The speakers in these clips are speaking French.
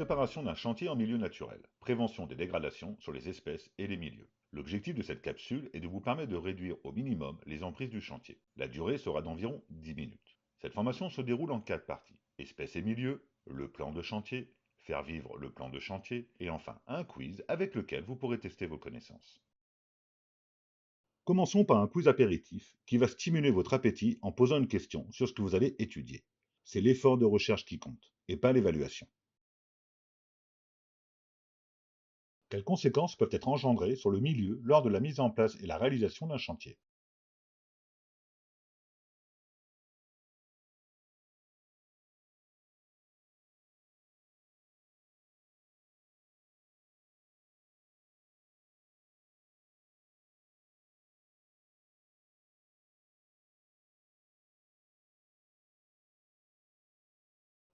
préparation d'un chantier en milieu naturel, prévention des dégradations sur les espèces et les milieux. L'objectif de cette capsule est de vous permettre de réduire au minimum les emprises du chantier. La durée sera d'environ 10 minutes. Cette formation se déroule en 4 parties. Espèces et milieux, le plan de chantier, faire vivre le plan de chantier, et enfin un quiz avec lequel vous pourrez tester vos connaissances. Commençons par un quiz apéritif qui va stimuler votre appétit en posant une question sur ce que vous allez étudier. C'est l'effort de recherche qui compte, et pas l'évaluation. Quelles conséquences peuvent être engendrées sur le milieu lors de la mise en place et la réalisation d'un chantier?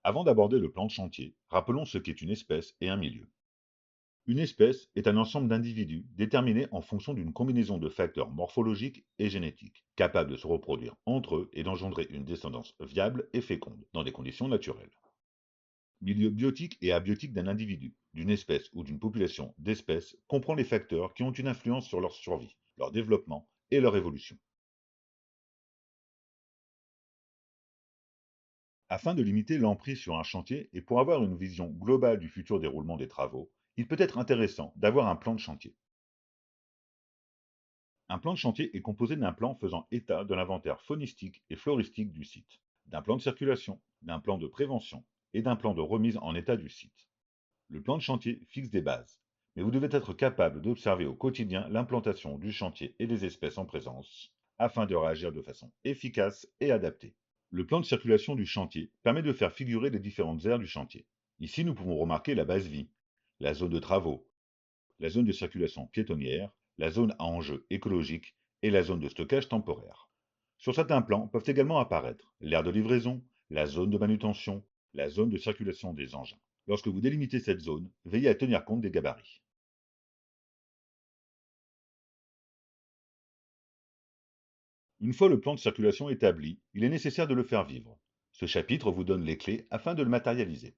Avant d'aborder le plan de chantier, rappelons ce qu'est une espèce et un milieu. Une espèce est un ensemble d'individus déterminés en fonction d'une combinaison de facteurs morphologiques et génétiques, capables de se reproduire entre eux et d'engendrer une descendance viable et féconde, dans des conditions naturelles. Milieu biotique et abiotique d'un individu, d'une espèce ou d'une population d'espèces comprend les facteurs qui ont une influence sur leur survie, leur développement et leur évolution. Afin de limiter l'emprise sur un chantier et pour avoir une vision globale du futur déroulement des travaux, il peut être intéressant d'avoir un plan de chantier. Un plan de chantier est composé d'un plan faisant état de l'inventaire faunistique et floristique du site, d'un plan de circulation, d'un plan de prévention et d'un plan de remise en état du site. Le plan de chantier fixe des bases, mais vous devez être capable d'observer au quotidien l'implantation du chantier et des espèces en présence, afin de réagir de façon efficace et adaptée. Le plan de circulation du chantier permet de faire figurer les différentes aires du chantier. Ici, nous pouvons remarquer la base vie, la zone de travaux, la zone de circulation piétonnière, la zone à enjeu écologique et la zone de stockage temporaire. Sur certains plans peuvent également apparaître l'aire de livraison, la zone de manutention, la zone de circulation des engins. Lorsque vous délimitez cette zone, veillez à tenir compte des gabarits. Une fois le plan de circulation établi, il est nécessaire de le faire vivre. Ce chapitre vous donne les clés afin de le matérialiser.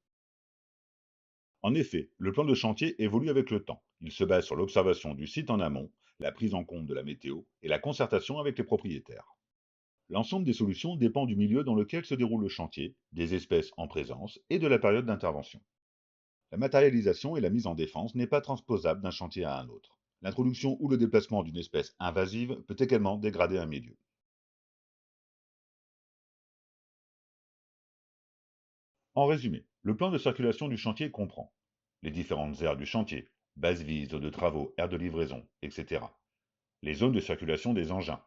En effet, le plan de chantier évolue avec le temps. Il se base sur l'observation du site en amont, la prise en compte de la météo et la concertation avec les propriétaires. L'ensemble des solutions dépend du milieu dans lequel se déroule le chantier, des espèces en présence et de la période d'intervention. La matérialisation et la mise en défense n'est pas transposable d'un chantier à un autre. L'introduction ou le déplacement d'une espèce invasive peut également dégrader un milieu. En résumé, le plan de circulation du chantier comprend les différentes aires du chantier, base vie, zone de travaux, aire de livraison, etc. Les zones de circulation des engins,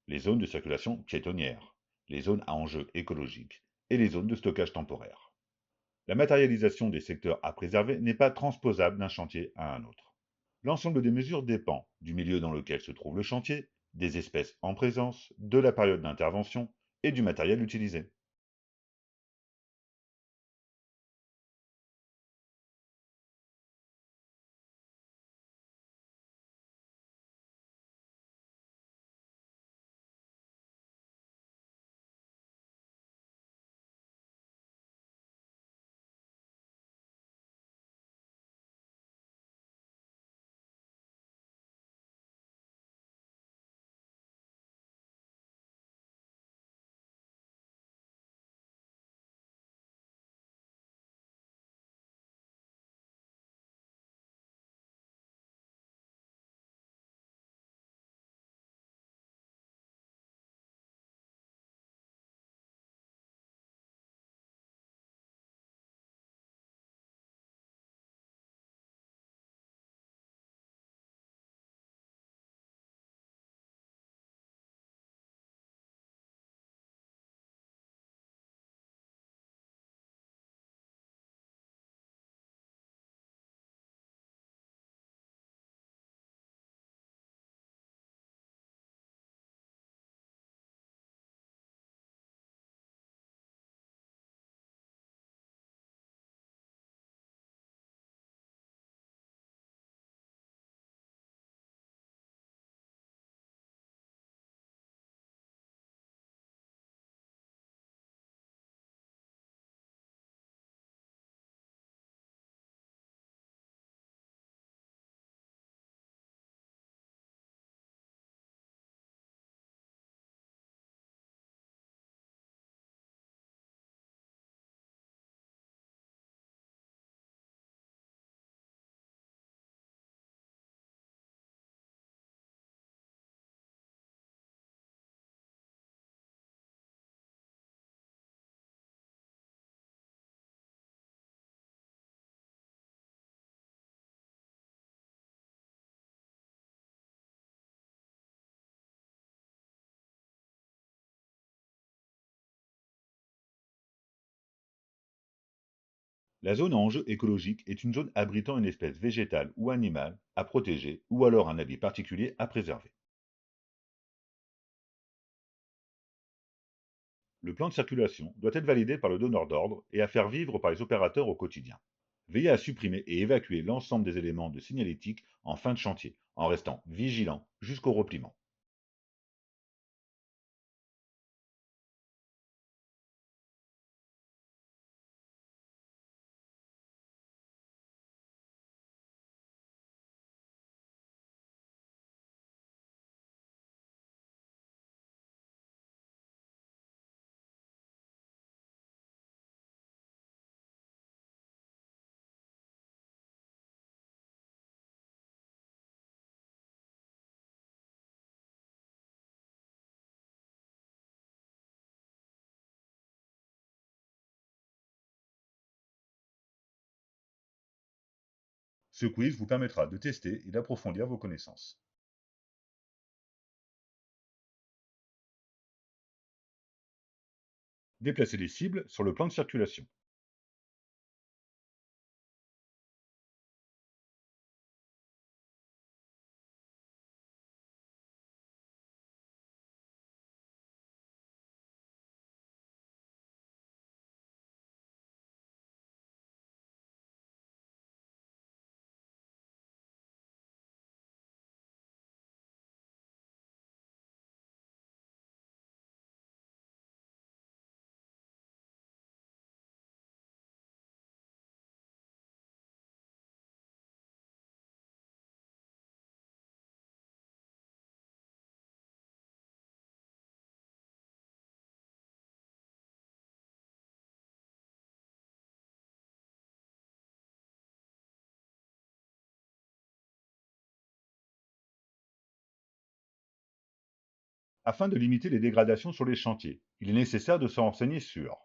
les zones de circulation piétonnière, les zones à enjeu écologique et les zones de stockage temporaire. La matérialisation des secteurs à préserver n'est pas transposable d'un chantier à un autre. L'ensemble des mesures dépend du milieu dans lequel se trouve le chantier, des espèces en présence, de la période d'intervention et du matériel utilisé. La zone à enjeu écologique est une zone abritant une espèce végétale ou animale à protéger ou alors un habit particulier à préserver. Le plan de circulation doit être validé par le donneur d'ordre et à faire vivre par les opérateurs au quotidien. Veillez à supprimer et évacuer l'ensemble des éléments de signalétique en fin de chantier, en restant vigilant jusqu'au repliement. Ce quiz vous permettra de tester et d'approfondir vos connaissances. Déplacez les cibles sur le plan de circulation. Afin de limiter les dégradations sur les chantiers, il est nécessaire de se renseigner sur